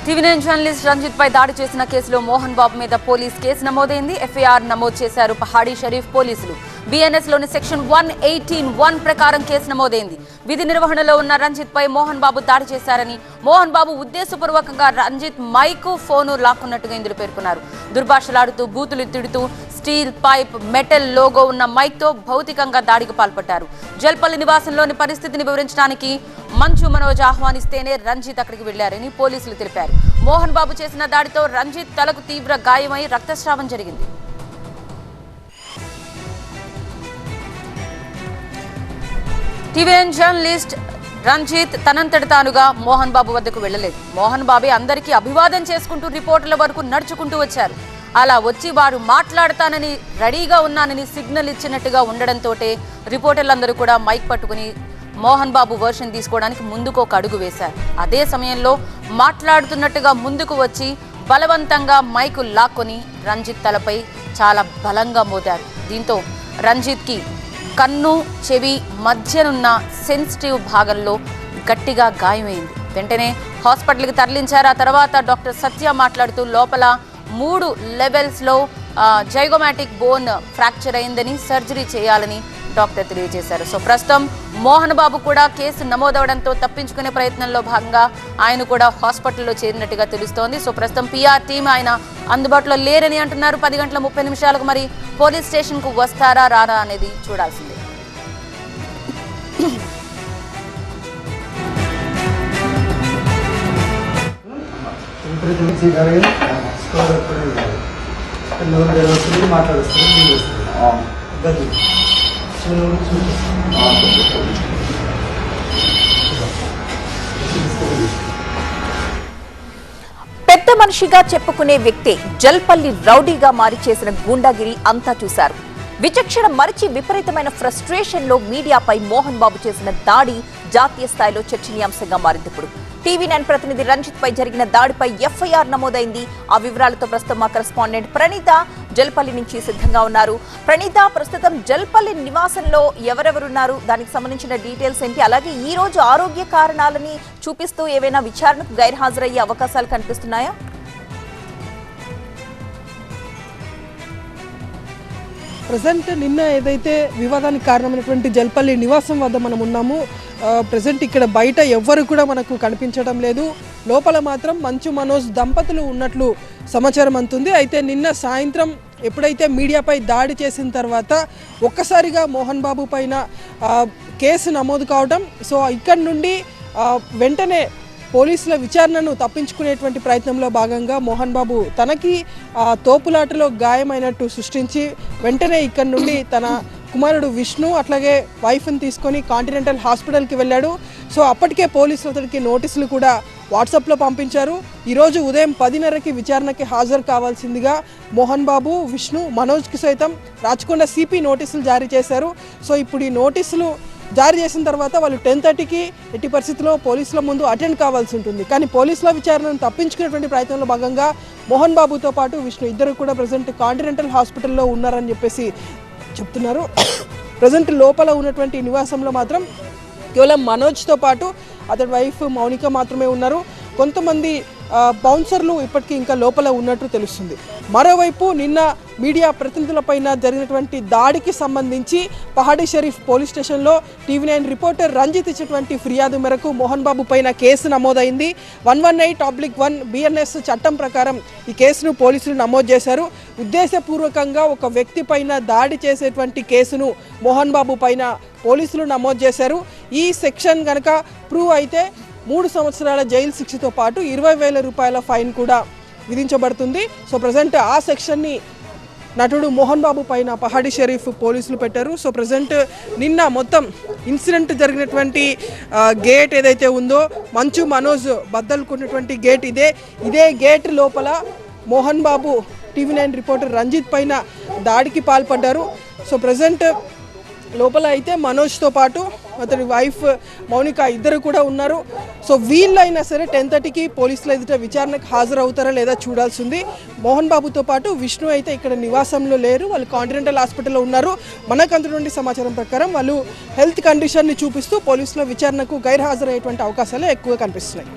TV9 journalist Ranjith పై దాడి చేసిన కేసులో మోహన్ బాబు మీద పోలీస్ కేసు నమోదైంది. ఎఫ్ఐఆర్ నమోదు చేశారు పహాడీ షరీఫ్ పోలీసులు. బిఎన్ఎస్ లోని సెక్షన్ 118(1) ప్రకారం కేసు నమోదైంది. విధి నిర్వహణలో ఉన్న రంజిత్ పై మోహన్ బాబు దాడి చేశారని, మోహన్ బాబు ఉద్దేశపూర్వకంగా రంజిత్ మైకు ఫోను లాక్కున్నట్టుగా ఇందులో పేర్కొన్నారు. దుర్భాషలాడుతూ బూతులు తిడుతూ స్టీల్ పైప్ మెటల్ లోగో ఉన్న మైక్తో భౌతికంగా దాడికి పాల్పడ్డారు. జల్పల్లి నివాసంలోని పరిస్థితిని వివరించడానికి మంచు మనోజ్ ఆహ్వానిస్తేనే రంజిత్ అక్కడికి వెళ్లారని పోలీసులు తెలిపారు. మోహన్ బాబు చేసిన దాడితో రంజిత్ తలకు తీవ్ర గాయమై రక్తస్రావం జరిగింది. టీవీ9 జర్నలిస్ట్ రంజిత్ తనంతట తానుగా మోహన్ బాబు వద్దకు వెళ్లలేదు. మోహన్ బాబే అందరికీ అభివాదం చేసుకుంటూ రిపోర్టర్ల వరకు నడుచుకుంటూ వచ్చారు. అలా వచ్చి వారు మాట్లాడతానని రెడీగా ఉన్నానని సిగ్నల్ ఇచ్చినట్టుగా ఉండడంతో రిపోర్టర్లందరూ కూడా మైక్ పట్టుకుని మోహన్ బాబు వర్షన్ తీసుకోవడానికి ముందుకు ఒక అడుగు వేశారు. అదే సమయంలో మాట్లాడుతున్నట్టుగా ముందుకు వచ్చి బలవంతంగా మైకు లాక్కొని రంజిత్ తలపై చాలా బలంగా మోదారు. దీంతో రంజిత్కి కన్ను చెవి మధ్యనున్న సెన్సిటివ్ భాగంలో గట్టిగా గాయమైంది. వెంటనే హాస్పిటల్కి తరలించారు. ఆ తర్వాత డాక్టర్ సత్య మాట్లాడుతూ లోపల 3 లెవెల్స్లో జైగోమాటిక్ బోన్ ఫ్రాక్చర్ అయిందని, సర్జరీ చేయాలని డాక్టర్ తెలియజేశారు. సో ప్రస్తుతం మోహన్ బాబు కూడా కేసు నమోదవడంతో తప్పించుకునే ప్రయత్నంలో భాగంగా ఆయన కూడా హాస్పిటల్లో చేరినట్టుగా తెలుస్తోంది. సో ప్రస్తుతం పిఆర్ టీం ఆయన అందుబాటులో లేరని అంటున్నారు. 10:30 మరి పోలీస్ స్టేషన్కు వస్తారా రారా అనేది చూడాల్సిందే. పెద్ద మనిషిగా చెప్పుకునే వ్యక్తి జల్పల్లి రౌడీగా మారి చేసిన గూండాగిరి అంతా చూశారు. విచక్షణ మరిచి విపరీతమైన ఫ్రస్ట్రేషన్ లో మీడియాపై మోహన్ బాబు చేసిన దాడి జాతీయ స్థాయిలో చర్చనీయాంశంగా మారింది. ఇప్పుడు టీవీ9 ప్రతినిధి రంజిత్ పై జరిగిన దాడిపై ఎఫ్ఐఆర్ నమోదైంది. ఆ వివరాలతో ప్రస్తుతం మా కరెస్పాండెంట్ ప్రణీత జల్పల్లి నుంచి సిద్ధంగా ఉన్నారు. ప్రణీత, ప్రస్తుతం జల్పల్లి నివాసంలో ఎవరెవరున్నారు, దానికి సంబంధించిన డీటెయిల్స్ ఏంటి? అలాగే ఈ రోజు ఆరోగ్య కారణాలని చూపిస్తూ ఏవైనా విచారణకు గైర్హాజరయ్యే అవకాశాలు కనిపిస్తున్నాయా? ప్రజెంట్ నిన్న ఏదైతే వివాదానికి కారణమైనటువంటి జల్పల్లి నివాసం వద్ద మనం ఉన్నాము. ప్రజెంట్ ఇక్కడ బయట ఎవ్వరు కూడా మనకు కనిపించడం లేదు. లోపల మాత్రం మంచు మనోజ్ దంపతులు ఉన్నట్లు సమాచారం అందుతుంది. అయితే నిన్న సాయంత్రం ఎప్పుడైతే మీడియాపై దాడి చేసిన తర్వాత ఒక్కసారిగా మోహన్ బాబు పైన కేసు నమోదు కావడం, సో ఇక్కడి నుండి వెంటనే పోలీసుల విచారణను తప్పించుకునేటువంటి ప్రయత్నంలో భాగంగా మోహన్ బాబు తనకి తోపులాటలో గాయమైనట్టు సృష్టించి వెంటనే ఇక్కడి నుండి తన కుమారుడు విష్ణు అట్లాగే వైఫ్ని తీసుకొని కాంటినెంటల్ హాస్పిటల్కి వెళ్ళాడు. సో అప్పటికే పోలీసులు అతడికి నోటీసులు కూడా వాట్సాప్లో పంపించారు. ఈరోజు ఉదయం 10:30కి విచారణకి హాజరు కావాల్సిందిగా మోహన్ బాబు, విష్ణు, మనోజ్కి సైతం రాచకొండ సిపి నోటీసులు జారీ చేశారు. సో ఇప్పుడు ఈ నోటీసులు జారీ చేసిన తర్వాత వాళ్ళు 10:30కి ఎట్టి పరిస్థితుల్లో పోలీసుల ముందు అటెండ్ కావాల్సి ఉంటుంది. కానీ పోలీసుల విచారణను తప్పించుకునేటువంటి ప్రయత్నంలో భాగంగా మోహన్ బాబుతో పాటు విష్ణు ఇద్దరు కూడా ప్రజెంట్ కాంటినెంటల్ హాస్పిటల్లో ఉన్నారని చెప్పేసి చెప్తున్నారు. ప్రజెంట్ లోపల ఉన్నటువంటి నివాసంలో మాత్రం కేవలం మనోజ్తో పాటు అతడి వైఫ్ మౌనిక మాత్రమే ఉన్నారు. కొంతమంది బౌన్సర్లు ఇప్పటికీ ఇంకా లోపల ఉన్నట్టు తెలుస్తుంది. మరోవైపు నిన్న మీడియా ప్రతినిధులపైన జరిగినటువంటి దాడికి సంబంధించి పహాడీ షరీఫ్ పోలీస్ స్టేషన్లో టీవీ9 రిపోర్టర్ రంజిత్ ఇచ్చినటువంటి ఫిర్యాదు మేరకు మోహన్ బాబు పైన కేసు నమోదైంది. 118(1) బిఎన్ఎస్ చట్టం ప్రకారం ఈ కేసును పోలీసులు నమోదు చేశారు. ఉద్దేశపూర్వకంగా ఒక వ్యక్తి పైన దాడి చేసేటువంటి కేసును మోహన్ బాబు పైన పోలీసులు నమోదు చేశారు. ఈ సెక్షన్ కనుక ప్రూవ్ అయితే 3 సంవత్సరాల జైలు శిక్షతో పాటు 20,000 రూపాయల ఫైన్ కూడా విధించబడుతుంది. సో ప్రజెంట్ ఆ సెక్షన్ని నటుడు మోహన్ బాబు పైన పహాడీ షరీఫ్ పోలీసులు పెట్టారు. సో ప్రజెంట్ నిన్న మొత్తం ఇన్సిడెంట్ జరిగినటువంటి గేట్ ఏదైతే ఉందో మంచు మనోజ్ బద్దలుకున్నటువంటి గేట్ ఇదే గేట్ లోపల మోహన్ బాబు టీవీ9 రిపోర్టర్ రంజిత్ పైన దాడికి పాల్పడ్డారు. సో ప్రజెంట్ లోపల అయితే మనోజ్తో పాటు అతడి వైఫ్ మౌనిక ఇద్దరు కూడా ఉన్నారు. సో వీళ్ళైనా సరే 10:30కి పోలీసుల ఎదుట విచారణకు హాజరవుతారా లేదా చూడాల్సింది. మోహన్ బాబుతో పాటు విష్ణు అయితే ఇక్కడ నివాసంలో లేరు, వాళ్ళు కాంటినెంటల్ హాస్పిటల్లో ఉన్నారు. మనకు అందులోని సమాచారం ప్రకారం వాళ్ళు హెల్త్ కండిషన్ని చూపిస్తూ పోలీసుల విచారణకు గైర్హాజరయ్యేటువంటి అవకాశాలు ఎక్కువ కనిపిస్తున్నాయి.